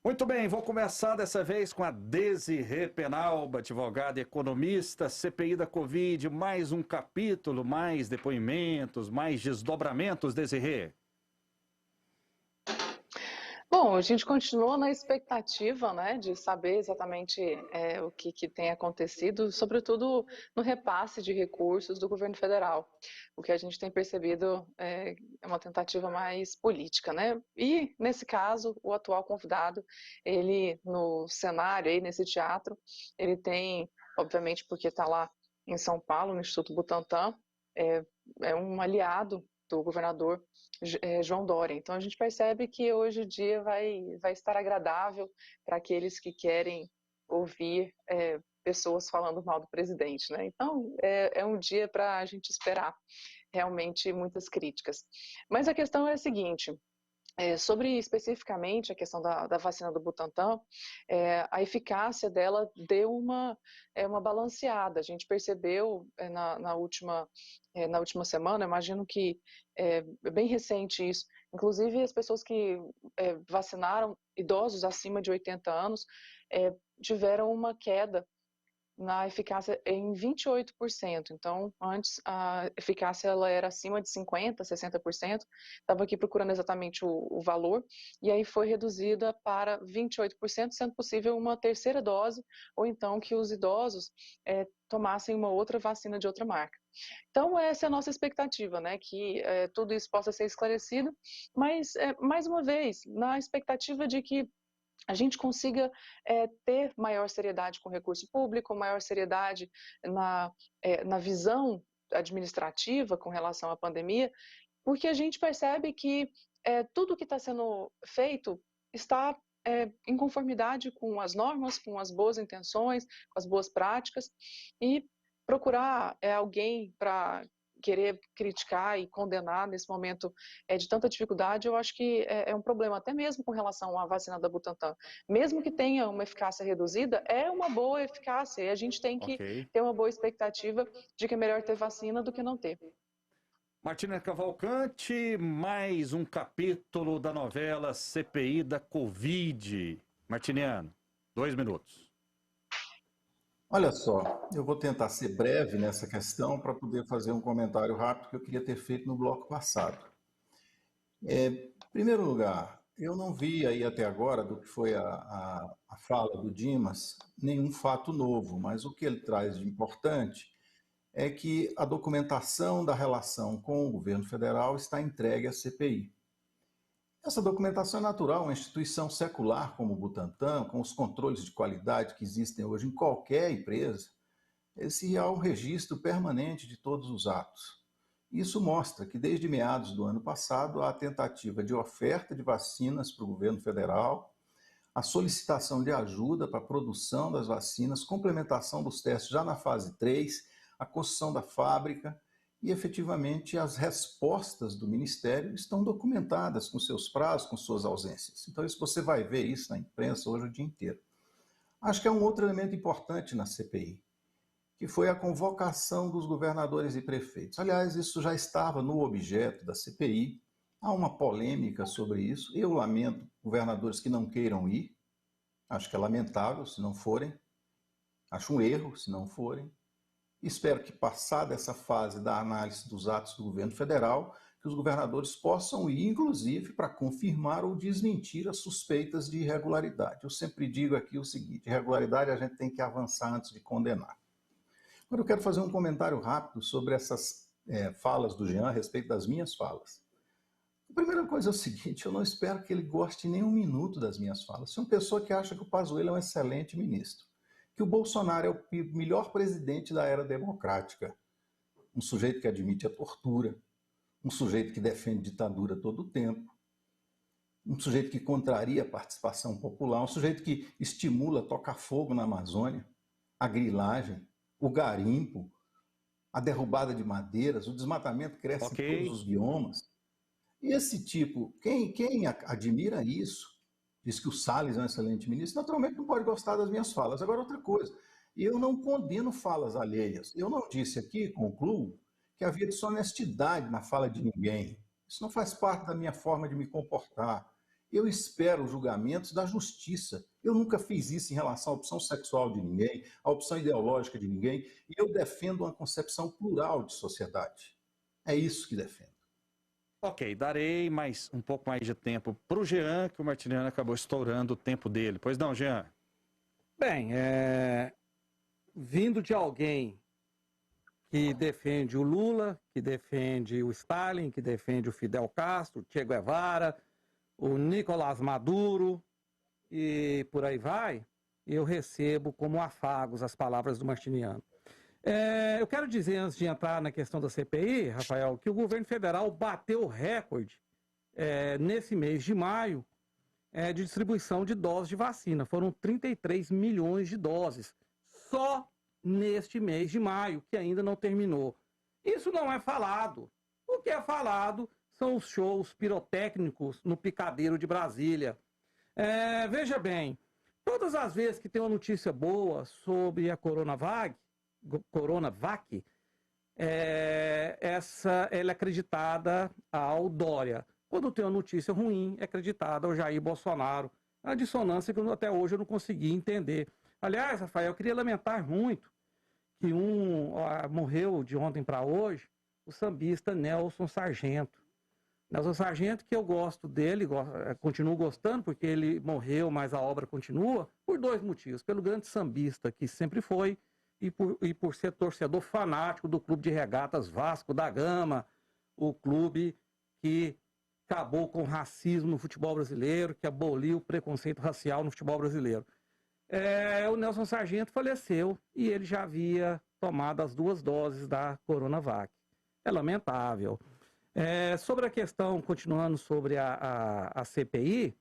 Muito bem, vou começar dessa vez com a Desirê Penalba, advogada e economista, CPI da Covid, mais um capítulo, mais depoimentos, mais desdobramentos, Desirê. Bom, a gente continua na expectativa, né, de saber exatamente o que tem acontecido, sobretudo no repasse de recursos do governo federal. O que a gente tem percebido é uma tentativa mais política, né? E, nesse caso, o atual convidado, ele, no cenário, aí, nesse teatro, ele tem, obviamente, porque está lá em São Paulo, no Instituto Butantan, é, é um aliado do governador João Dória. Então a gente percebe que hoje o dia vai estar agradável para aqueles que querem ouvir pessoas falando mal do presidente, né? Então é um dia para a gente esperar realmente muitas críticas. Mas a questão é a seguinte: sobre especificamente a questão da vacina do Butantan, a eficácia dela deu uma balanceada. A gente percebeu na última semana, imagino que é bem recente isso, inclusive as pessoas que vacinaram idosos acima de 80 anos tiveram uma queda na eficácia em 28%. Então, antes a eficácia ela era acima de 50%, 60%. Estava aqui procurando exatamente o valor, e aí foi reduzida para 28%, sendo possível uma terceira dose, ou então que os idosos tomassem uma outra vacina de outra marca. Então, essa é a nossa expectativa, né? Que tudo isso possa ser esclarecido, mas, mais uma vez, na expectativa de que a gente consiga ter maior seriedade com o recurso público, maior seriedade na visão administrativa com relação à pandemia, porque a gente percebe que tudo que está sendo feito está em conformidade com as normas, com as boas intenções, com as boas práticas, e procurar alguém para querer criticar e condenar nesse momento de tanta dificuldade, eu acho que é um problema, até mesmo com relação à vacina da Butantan. Mesmo que tenha uma eficácia reduzida, é uma boa eficácia, e a gente tem que Ok. ter uma boa expectativa de que é melhor ter vacina do que não ter. Martina Cavalcante, mais um capítulo da novela CPI da Covid. Martiniano, 2 minutos. Olha só, eu vou tentar ser breve nessa questão para poder fazer um comentário rápido que eu queria ter feito no bloco passado. Em primeiro lugar, eu não vi aí até agora, do que foi a fala do Dimas, nenhum fato novo, mas o que ele traz de importante é que a documentação da relação com o governo federal está entregue à CPI. Essa documentação é natural, uma instituição secular como o Butantan, com os controles de qualidade que existem hoje em qualquer empresa, esse há um registro permanente de todos os atos. Isso mostra que desde meados do ano passado há a tentativa de oferta de vacinas para o governo federal, a solicitação de ajuda para a produção das vacinas, complementação dos testes já na fase 3, a construção da fábrica e efetivamente as respostas do Ministério estão documentadas com seus prazos, com suas ausências. Então isso você vai ver isso na imprensa hoje o dia inteiro. Acho que é um outro elemento importante na CPI, que foi a convocação dos governadores e prefeitos. Aliás, isso já estava no objeto da CPI, há uma polêmica sobre isso. Eu lamento governadores que não queiram ir, acho que é lamentável se não forem, acho um erro se não forem. Espero que, passada essa fase da análise dos atos do governo federal, que os governadores possam ir, inclusive, para confirmar ou desmentir as suspeitas de irregularidade. Eu sempre digo aqui o seguinte: irregularidade a gente tem que avançar antes de condenar. Agora eu quero fazer um comentário rápido sobre essas falas do Jean a respeito das minhas falas. A primeira coisa é o seguinte: eu não espero que ele goste nem um minuto das minhas falas. Se uma pessoa que acha que o Pazuello é um excelente ministro, que o Bolsonaro é o melhor presidente da era democrática, um sujeito que admite a tortura, um sujeito que defende ditadura todo o tempo, um sujeito que contraria a participação popular, um sujeito que estimula tocar fogo na Amazônia, a grilagem, o garimpo, a derrubada de madeiras, o desmatamento cresce em Ok. todos os biomas. E esse tipo, quem admira isso, diz que o Salles é um excelente ministro, naturalmente não pode gostar das minhas falas. Agora, outra coisa, eu não condeno falas alheias. Eu não disse aqui, concluo, que havia desonestidade na fala de ninguém. Isso não faz parte da minha forma de me comportar. Eu espero os julgamentos da justiça. Eu nunca fiz isso em relação à opção sexual de ninguém, à opção ideológica de ninguém, e eu defendo uma concepção plural de sociedade. É isso que defendo. Ok, darei um pouco mais de tempo para o Jean, que o Martiniano acabou estourando o tempo dele. Pois não, Jean? Bem, vindo de alguém que defende o Lula, que defende o Stalin, que defende o Fidel Castro, o Che Guevara, o Nicolás Maduro e por aí vai, eu recebo como afagos as palavras do Martiniano. Eu quero dizer, antes de entrar na questão da CPI, Rafael, que o governo federal bateu recorde nesse mês de maio de distribuição de doses de vacina. Foram 33 milhões de doses, só neste mês de maio, que ainda não terminou. Isso não é falado. O que é falado são os shows pirotécnicos no Picadeiro de Brasília. Veja bem, todas as vezes que tem uma notícia boa sobre a Coronavac, ela é acreditada ao Dória. Quando tem uma notícia ruim, é acreditada ao Jair Bolsonaro. A dissonância que até hoje eu não consegui entender. Aliás, Rafael, eu queria lamentar muito que morreu de ontem para hoje, o sambista Nelson Sargento. Nelson Sargento, que eu gosto dele, continuo gostando, porque ele morreu, mas a obra continua, por dois motivos. Pelo grande sambista que sempre foi, e por ser torcedor fanático do Clube de Regatas Vasco da Gama, o clube que acabou com o racismo no futebol brasileiro, que aboliu o preconceito racial no futebol brasileiro. O Nelson Sargento faleceu e ele já havia tomado as 2 doses da Coronavac. É lamentável. Sobre a questão, continuando sobre a CPI,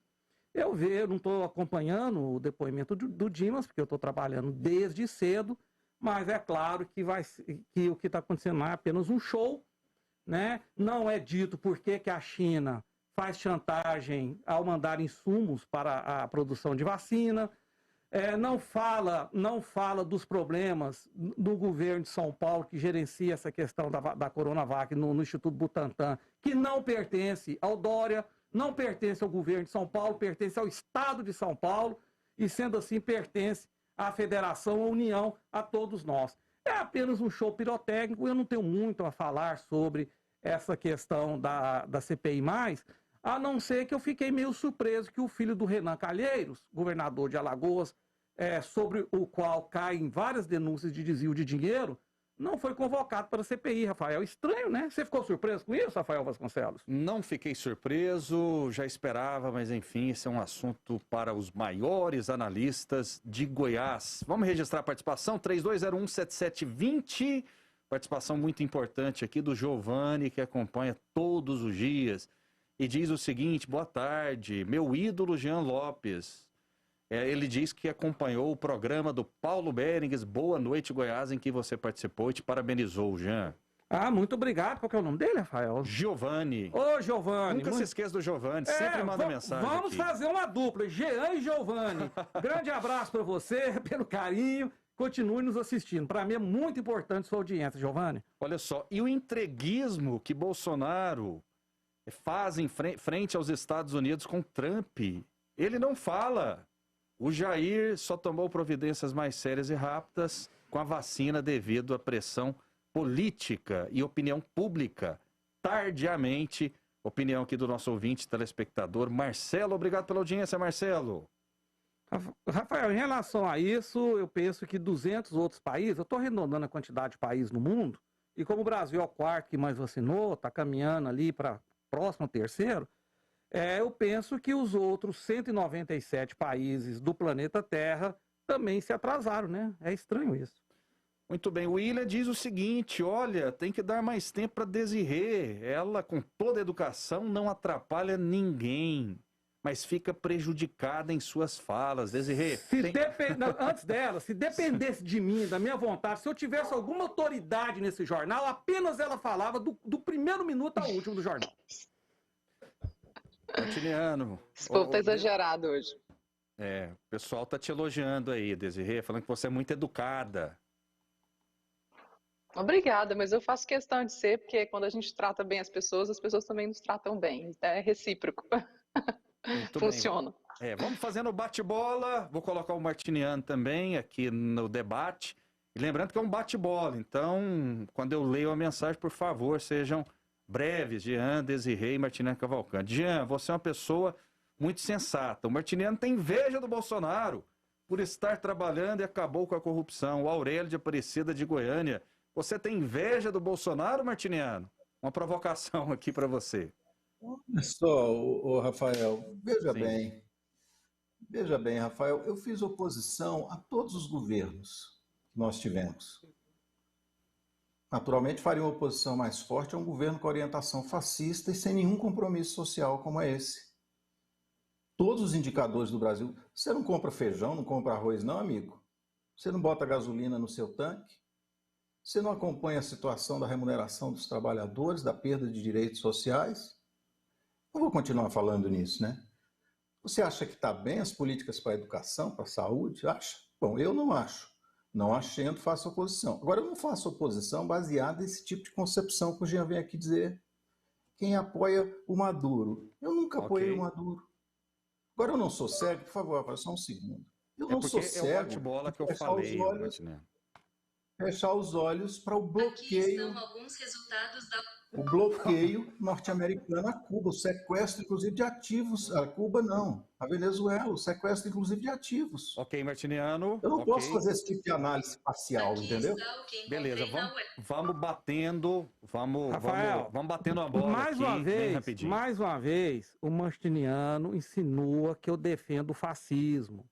eu não estou acompanhando o depoimento do Dimas, porque eu estou trabalhando desde cedo, mas é claro que o que está acontecendo lá é apenas um show, né? Não é dito por que a China faz chantagem ao mandar insumos para a produção de vacina, não fala dos problemas do governo de São Paulo, que gerencia essa questão da Coronavac no Instituto Butantan, que não pertence ao Dória, não pertence ao governo de São Paulo, pertence ao Estado de São Paulo, e sendo assim pertence à Federação, à União, a todos nós. É apenas um show pirotécnico, eu não tenho muito a falar sobre essa questão da CPI+, a não ser que eu fiquei meio surpreso que o filho do Renan Calheiros, governador de Alagoas, sobre o qual caem várias denúncias de desvio de dinheiro, não foi convocado para a CPI, Rafael. Estranho, né? Você ficou surpreso com isso, Rafael Vasconcelos? Não fiquei surpreso, já esperava, mas enfim, esse é um assunto para os maiores analistas de Goiás. Vamos registrar a participação, 32017720, participação muito importante aqui do Giovanni, que acompanha todos os dias, e diz o seguinte: boa tarde, meu ídolo Jean Lopes. Ele diz que acompanhou o programa do Paulo Berengues, Boa Noite Goiás, em que você participou e te parabenizou, Jean. Muito obrigado. Qual que é o nome dele, Rafael? Giovanni. Ô, Giovanni. Nunca se esqueça do Giovanni, sempre manda mensagem Vamos aqui. fazer uma dupla, Jean e Giovanni. Grande abraço para você, pelo carinho. Continue nos assistindo. Para mim é muito importante sua audiência, Giovanni. Olha só, e o entreguismo que Bolsonaro faz em frente aos Estados Unidos com Trump? Ele não fala. O Jair só tomou providências mais sérias e rápidas com a vacina devido à pressão política e opinião pública. Tardiamente, opinião aqui do nosso ouvinte, telespectador, Marcelo. Obrigado pela audiência, Marcelo. Rafael, em relação a isso, eu penso que 200 outros países, eu estou arredondando a quantidade de países no mundo, e como o Brasil é o 4º que mais vacinou, está caminhando ali para próximo ao 3º, eu penso que os outros 197 países do planeta Terra também se atrasaram, né? É estranho isso. Muito bem, o William diz o seguinte: olha, tem que dar mais tempo para Desirê. Ela, com toda a educação, não atrapalha ninguém, mas fica prejudicada em suas falas. Desirê... Antes dela, se dependesse de mim, da minha vontade, se eu tivesse alguma autoridade nesse jornal, apenas ela falava do primeiro minuto ao último do jornal. Martiniano. Esse povo tá exagerado hoje. O pessoal tá te elogiando aí, Desirê, falando que você é muito educada. Obrigada, mas eu faço questão de ser, porque quando a gente trata bem as pessoas também nos tratam bem. É recíproco. Muito Funciona. bem. Vamos fazendo bate-bola. Vou colocar o Martiniano também aqui no debate. E lembrando que é um bate-bola, então, quando eu leio a mensagem, por favor, sejam breves. Jean, Desirê e Martiniano Cavalcante. Jean, você é uma pessoa muito sensata. O Martiniano tem inveja do Bolsonaro por estar trabalhando e acabou com a corrupção. O Aurélio de Aparecida de Goiânia. Você tem inveja do Bolsonaro, Martiniano? Uma provocação aqui para você. Olha só, Rafael, veja bem, Rafael, eu fiz oposição a todos os governos que nós tivemos. Naturalmente, faria uma oposição mais forte a um governo com orientação fascista e sem nenhum compromisso social como é esse. Todos os indicadores do Brasil. Você não compra feijão, não compra arroz, não, amigo? Você não bota gasolina no seu tanque? Você não acompanha a situação da remuneração dos trabalhadores, da perda de direitos sociais? Não vou continuar falando nisso, né? Você acha que está bem as políticas para a educação, para a saúde? Acha? Bom, eu não acho. Não achando, faço oposição. Agora, eu não faço oposição baseada nesse tipo de concepção que o Jean vem aqui dizer. Quem apoia o Maduro? Eu nunca apoiei o Maduro. Agora, eu não sou cego, por favor, só um segundo. Eu não sou cego. É o bate-bola que eu falei, Martiniano. Fechar os olhos para o bloqueio. Aqui estão alguns resultados da... O bloqueio norte-americano a Cuba, o sequestro, inclusive, de ativos. A Cuba não, a Venezuela, o sequestro, inclusive, de ativos. Ok, Martiniano. Eu não posso fazer esse tipo de análise parcial, Aqui entendeu? Beleza, vamos batendo, Rafael, vamos batendo a bola mais uma vez, o Martiniano insinua que eu defendo o fascismo.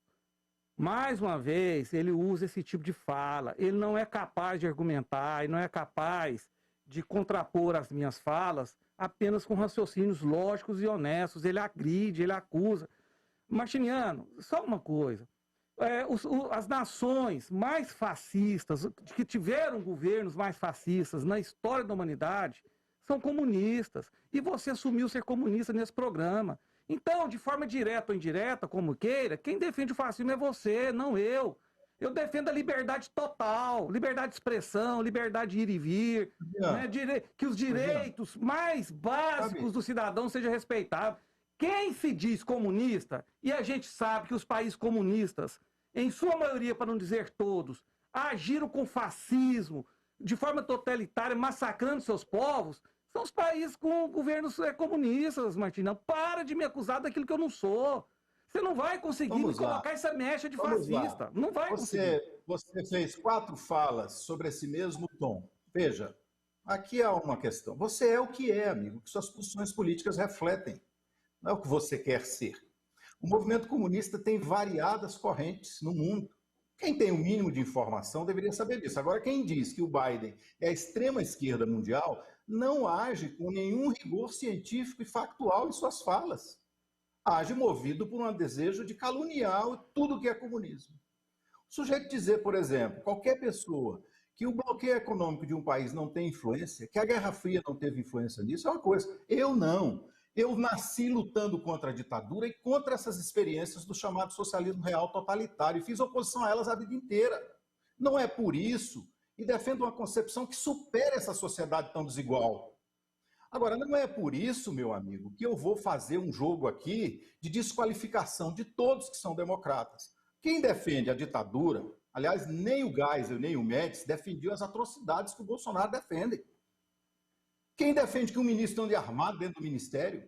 Mais uma vez, ele usa esse tipo de fala. Ele não é capaz de argumentar, ele não é capaz de contrapor as minhas falas apenas com raciocínios lógicos e honestos. Ele agride, ele acusa. Martiniano, só uma coisa. As nações mais fascistas, que tiveram governos mais fascistas na história da humanidade, são comunistas. E você assumiu ser comunista nesse programa. Então, de forma direta ou indireta, como queira, quem defende o fascismo é você, não eu. Eu defendo a liberdade total, liberdade de expressão, liberdade de ir e vir, né? Que os direitos mais básicos do cidadão sejam respeitados. Quem se diz comunista, e a gente sabe que os países comunistas, em sua maioria, para não dizer todos, agiram com fascismo, de forma totalitária, massacrando seus povos, são os países com governos comunistas, Martinão. Para de me acusar daquilo que eu não sou. Você não vai conseguir me colocar essa mecha de fascista. Não vai conseguir. Você fez 4 falas sobre esse mesmo tom. Veja, aqui há uma questão. Você é o que é, amigo, que suas posições políticas refletem. Não é o que você quer ser. O movimento comunista tem variadas correntes no mundo. Quem tem o mínimo de informação deveria saber disso. Agora, quem diz que o Biden é a extrema esquerda mundial não age com nenhum rigor científico e factual em suas falas. Age movido por um desejo de caluniar tudo que é comunismo. O sujeito dizer, por exemplo, qualquer pessoa que o bloqueio econômico de um país não tem influência, que a Guerra Fria não teve influência nisso, é uma coisa. Eu não. Eu nasci lutando contra a ditadura e contra essas experiências do chamado socialismo real totalitário e fiz oposição a elas a vida inteira. Não é por isso, e defendo uma concepção que supere essa sociedade tão desigual. Agora, não é por isso, meu amigo, que eu vou fazer um jogo aqui de desqualificação de todos que são democratas. Quem defende a ditadura, aliás, nem o Geisel, nem o Médici defendiam as atrocidades que o Bolsonaro defende. Quem defende que um ministro ande armado dentro do ministério?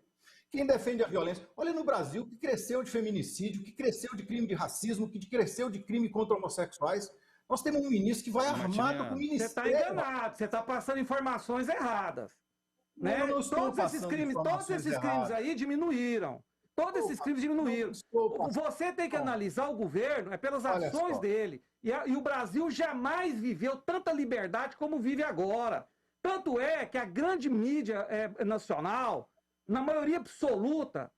Quem defende a violência? Olha no Brasil, que cresceu de feminicídio, que cresceu de crime de racismo, que cresceu de crime contra homossexuais. Nós temos um ministro que vai armado com o ministério. Você está enganado, você está passando informações erradas. Né? Todos esses crimes aí diminuíram. Todos esses crimes diminuíram. Você tem que analisar o governo pelas ações dele. E o Brasil jamais viveu tanta liberdade como vive agora. Tanto é que a grande mídia nacional, na maioria absoluta,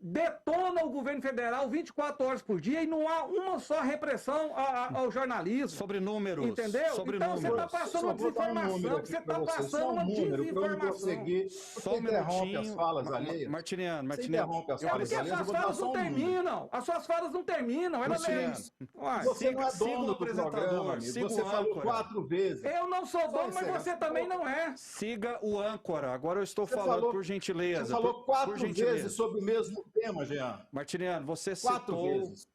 detona o governo federal 24 horas por dia e não há uma só repressão ao jornalismo. Sobre números. Entendeu? Então você está passando uma desinformação. Você está passando uma desinformação. Só um minutinho. As falas alheias. Martiniano. Porque as suas falas não terminam. As suas falas não terminam. Você não é dono do programa, amigo. Você falou 4 vezes. Eu não sou dono, mas você também não é. Siga o âncora. Agora eu estou falando por gentileza. Você falou 4 vezes sobre o mesmo tema, Jean. Martiniano, você 4 citou... vezes.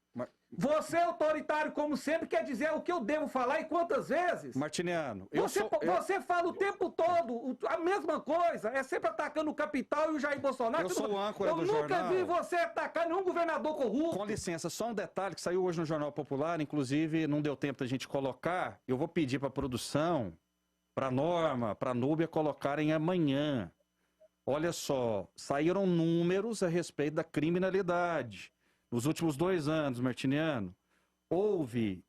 Você é autoritário, como sempre, quer dizer o que eu devo falar e quantas vezes? Martiniano, Você fala o tempo todo a mesma coisa, é sempre atacando o capital e o Jair Bolsonaro. Eu sou o âncora do jornal. Eu nunca vi você atacar nenhum governador corrupto. Com licença, só um detalhe que saiu hoje no Jornal Popular, inclusive não deu tempo da gente colocar, eu vou pedir para a produção, para a Norma, para a Núbia colocarem amanhã. Olha só, saíram números a respeito da criminalidade. Nos últimos 2 anos, Martiniano, houve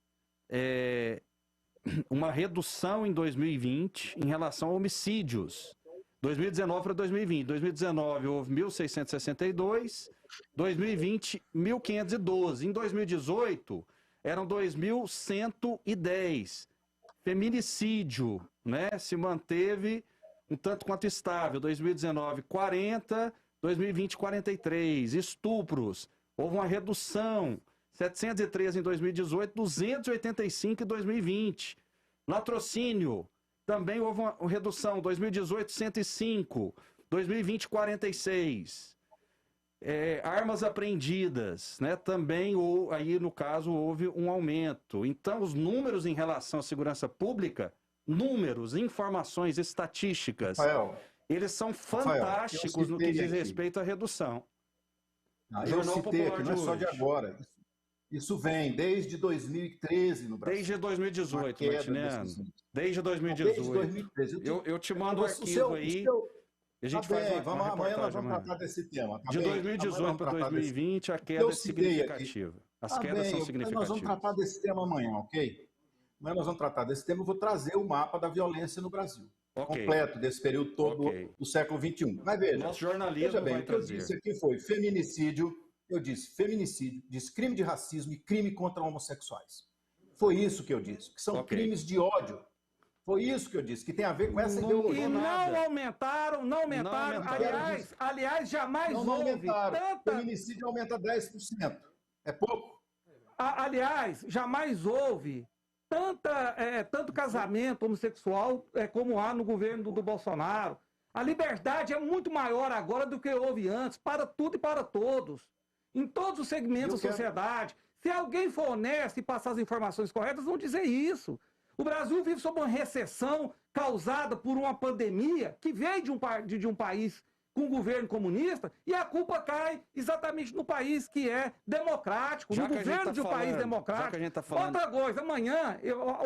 uma redução em 2020 em relação a homicídios. 2019 para 2020. 2019 houve 1.662, 2020 1.512. Em 2018 eram 2.110. Feminicídio, né, se manteve um tanto quanto estável. 2019 40, 2020 43. Estupros, houve uma redução, 713 em 2018, 285 em 2020. Latrocínio, também houve uma redução, 2018, 105, 2020, 46. Armas apreendidas, né? Também, aí no caso, houve um aumento. Então, os números em relação à segurança pública, números, informações, estatísticas, Rafael, eles são fantásticos no que diz respeito à redução. Eu citei aqui, não é só de agora. Isso vem desde 2013 no Brasil. Desde 2018, Martiniano. Desde 2018. Desde 2013. Eu te mando o arquivo aí. A gente faz amanhã nós vamos tratar desse tema. De 2018 para 2020, a queda é significativa. As quedas são significativas. Nós vamos tratar desse tema amanhã, ok? Amanhã nós vamos tratar desse tema. Eu vou trazer o mapa da violência no Brasil. Completo, desse período todo do século XXI. Mas veja, nosso jornalismo o que eu disse aqui foi feminicídio, disse crime de racismo e crime contra homossexuais. Foi isso que eu disse, que são crimes de ódio. Foi isso que eu disse, que tem a ver com essa ideologia. E não aumentaram. Aliás, jamais houve tanta... Feminicídio aumenta 10%. É pouco? Aliás, jamais houve tanto casamento homossexual como há no governo do Bolsonaro. A liberdade é muito maior agora do que houve antes, para tudo e para todos. Em todos os segmentos da sociedade. Se alguém for honesto e passar as informações corretas, vão dizer isso. O Brasil vive sob uma recessão causada por uma pandemia que veio de um país com um governo comunista e a culpa cai exatamente no país que é democrático, no governo de um país democrático. Outra coisa, amanhã,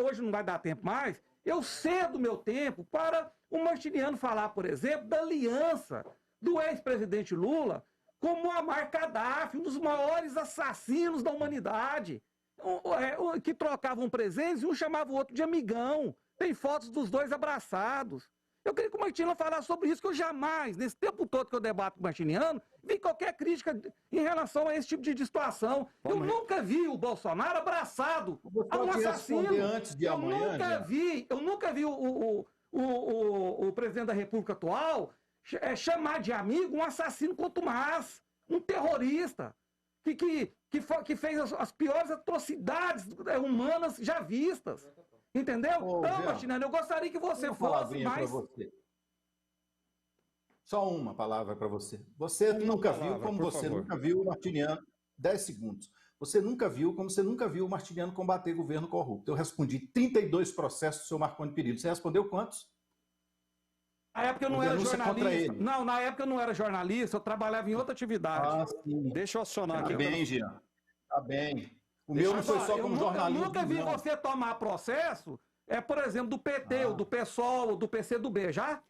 hoje não vai dar tempo mais, eu cedo meu tempo para o Martiniano falar, por exemplo, da aliança do ex-presidente Lula com Muammar Gaddafi, um dos maiores assassinos da humanidade. Que trocavam presentes e um chamava o outro de amigão. Tem fotos dos dois abraçados. Eu queria que o Martiniano falasse sobre isso, que eu jamais, nesse tempo todo que eu debato com o Martiniano, vi qualquer crítica em relação a esse tipo de situação. Eu nunca vi o Bolsonaro abraçado a um assassino. Eu nunca vi o presidente da República atual chamar de amigo um assassino contumaz, um terrorista. Que fez as piores atrocidades humanas já vistas. Entendeu? Então, Martiniano, eu gostaria que você fosse mais... Só uma palavra para você. Você nunca viu como você nunca viu o Martiniano... 10 segundos. Você nunca viu como você nunca viu o Martiniano combater governo corrupto. Eu respondi 32 processos do seu Marconi Perillo. Você respondeu quantos? Na época eu não era jornalista. Não, na época eu não era jornalista, eu trabalhava em outra atividade. Sim. Deixa eu acionar aqui. Tá bem, Jean. Tá bem. O meu não foi só como jornalista. Eu nunca vi você tomar processo, por exemplo, do PT, ou do PSOL, ou do PCdoB, já?